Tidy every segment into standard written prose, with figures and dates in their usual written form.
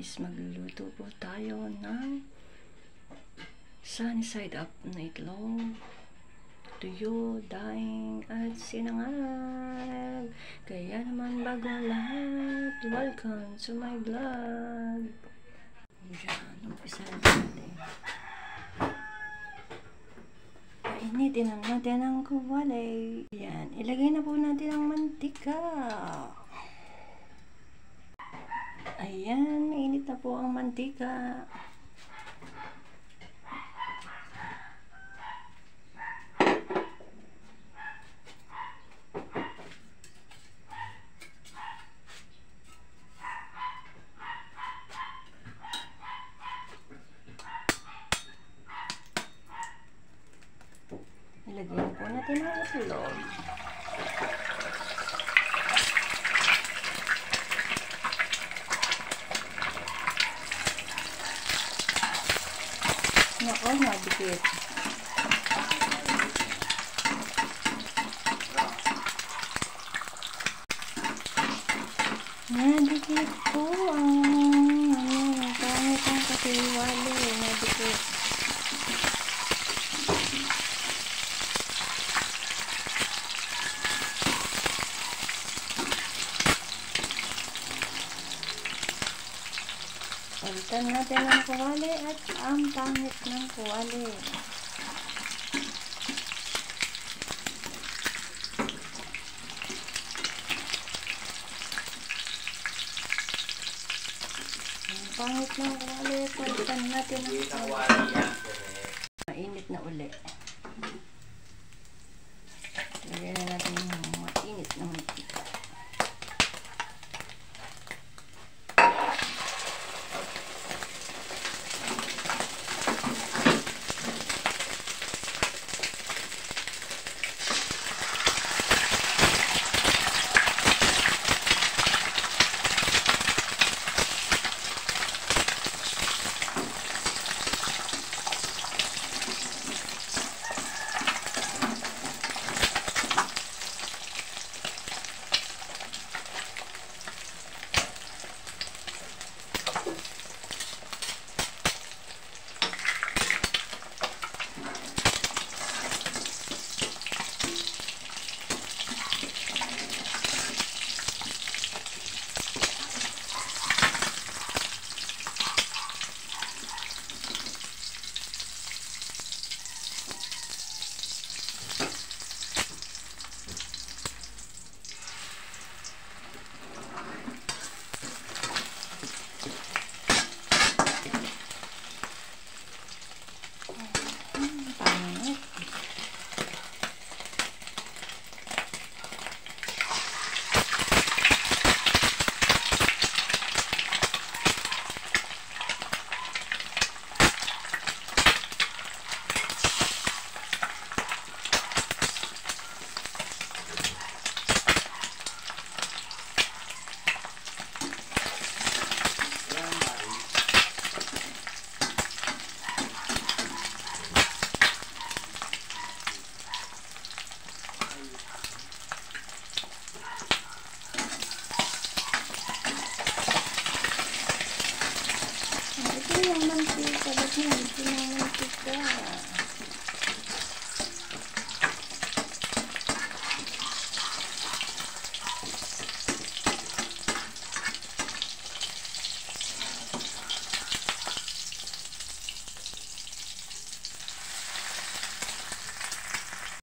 guys, magluluto po tayo ng sunny side up na itlog, tuyo, daing at sinangag. Kaya naman bago ang lahat, welcome to my vlog. Yan, umpisa natin. Painitin na natin ang kawali. Yan, ilagay na po natin ang mantika. Ayan, mainit na po ang mantika. Ilagay na po natin ang itlog. Nako, nadikit. Nadikit po ang pangit ang kasiwali. Nadikit. Palitan natin ang kawali at ang pangit ng kawali. Ang pangit ng kawali, palitan natin ang kawali. Mainit na uli. Lagyan na natin yung mainit na mantika.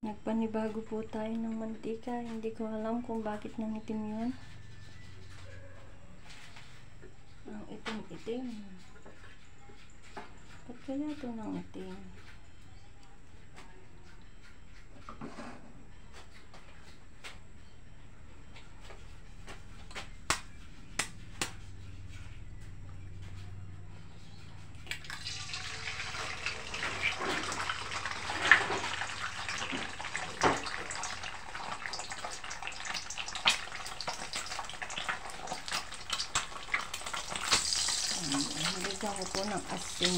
Nagpanibago po tayo ng mantika. Hindi ko alam kung bakit nangitim yun. Ang itim-itim. Ba't kaya ito nangitim? Nilagyan ko po ng asin.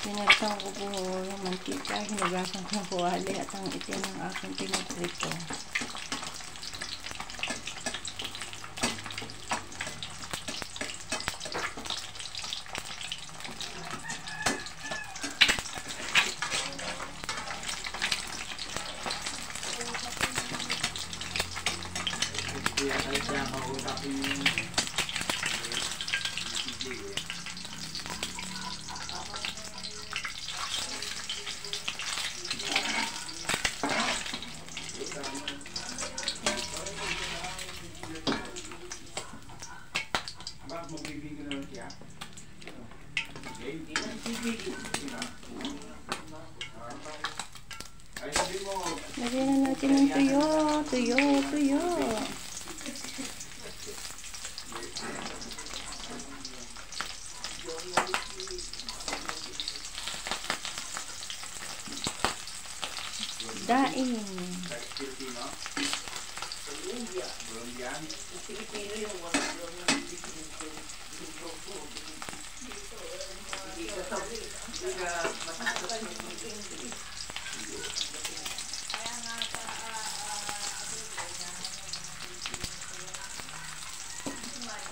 Pinagtan ko po yung mantika, hinugasan ko ng kuwali at ang itim ng aking pinaprito. Lagyan na natin ng tuyo, tuyo, tuyo. Daing.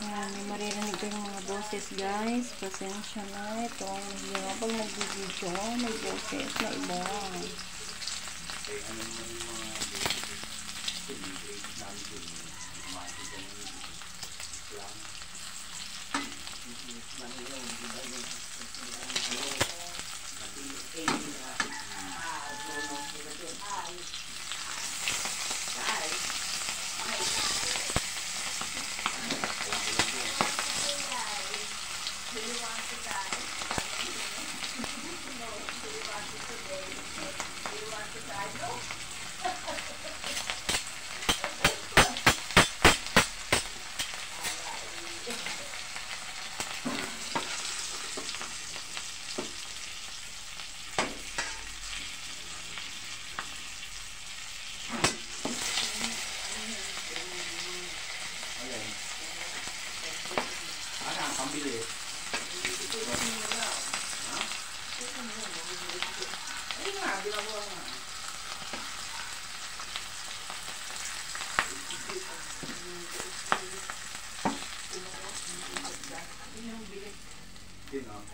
Ayan, may maririnig kayong mga boses guys. Pasensya na. Ito ang nagyawa. Pag nag-video, may boses na iba.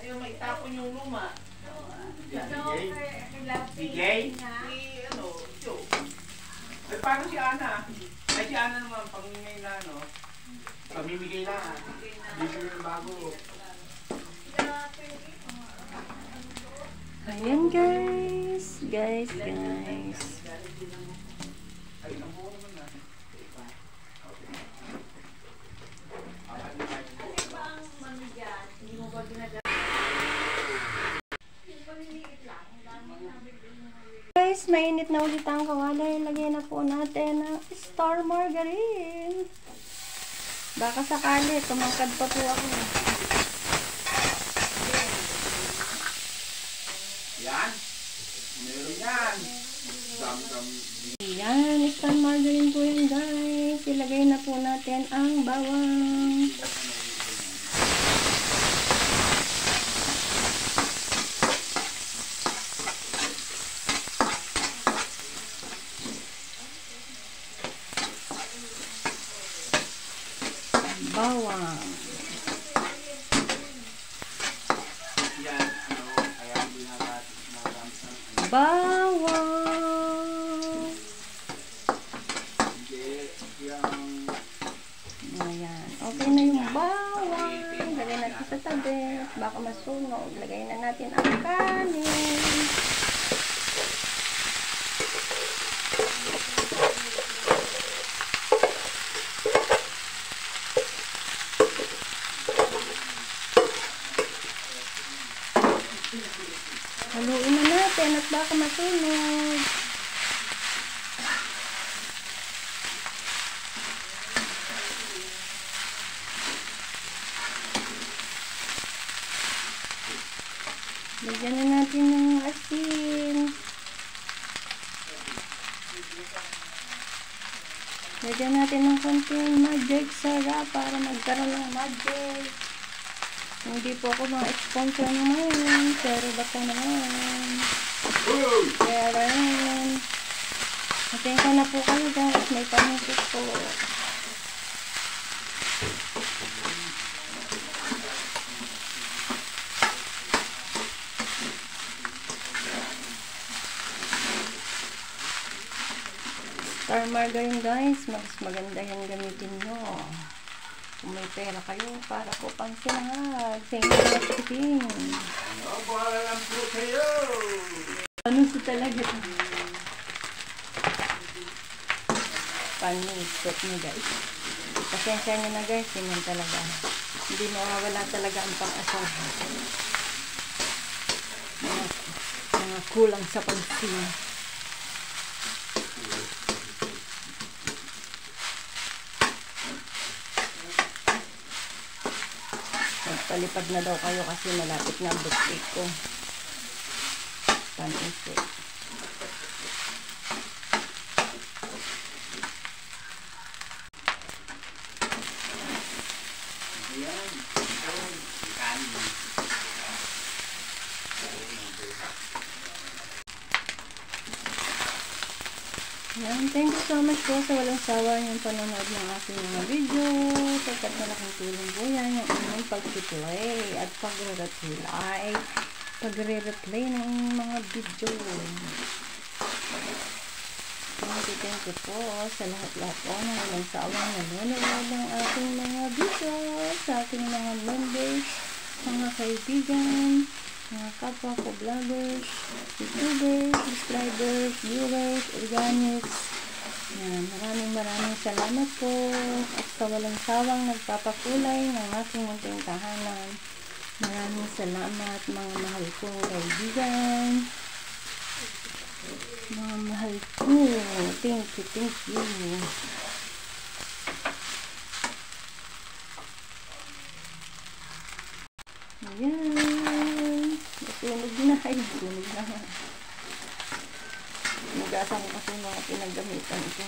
Ayaw may tapon yung luma. DJ? Ano, Joe. Ay, paano si Ana? Ay, si Ana naman, pangingay na, no? Pamimigay na. Hindi yung bago. Ayan guys. Guys. Ay, ang buo naman na. Guys, mainit na ulit ang kawali. Lagyan na po natin ng star margarine. Baka sakali, tumangkad pa po ako. Yan. Meron yan. Yan, star margarine po yan guys. Ilagay na po natin ang bawang. Bawang. Yan, ano, kaya hindi nagamit ng Bawang. hindi, yung... Ayan. Okay na yung bawang. Lagay natin sa tabi. Baka masunog. Lagay na natin ang kanin. Haluin na natin at baka masunog. Lagyan na natin ng asin. Lagyan natin ng konting magic sarap para magkaroon ng magic. Hindi po ako mga sponsor naman. Pero baka naman. Kaya rin. Matengka na po kayo guys. May pamukit po. Star margarine guys. Mas maganda yan gamitin nyo. Kung may pera kayo para po pang sinangag. Thank you for watching. Ano sa talaga? Panisot nyo guys. Pasensya nyo na guys. Yun talaga. Hindi mawawala talaga ang pang-asar. Mga kulang sa pansin. Palipad na daw kayo kasi malapit na ang birthday ko. Panisot. Yan, thank you so much po sa walang sawa yung panonood ng aking mga video. Pagkat malaking tulong po yan yung inyong pag-replay at pagre-replay ng mga video. Thank you po sa lahat-lahat po na walang sawang nanonood ng aking mga video, sa aking mga members, mga kaibigan, mga kapwa ko vloggers, youtubers, subscribers, viewers, organics. Yan, maraming salamat po at sa walang sawang nagpapakulay ng aking munting tahanan. Maraming salamat mga mahal kong kaibigan, mga mahal ko. Thank you. Ayan. Nasunog na. Ay, nasunog na. Nagasan ko kasi mga pinaggamitan ko.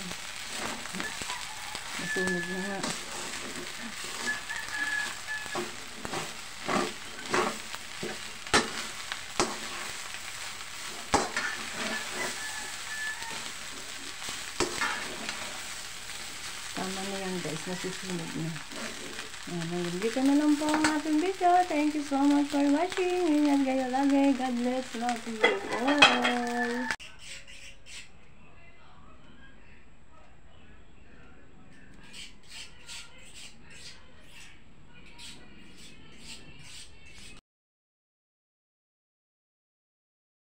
Nasunog na nga. Tama na yan guys. Nasusunog na. Dito na lang po ang ating video. Thank you so much for watching. Ingat kayo lagi. God bless. Love you all.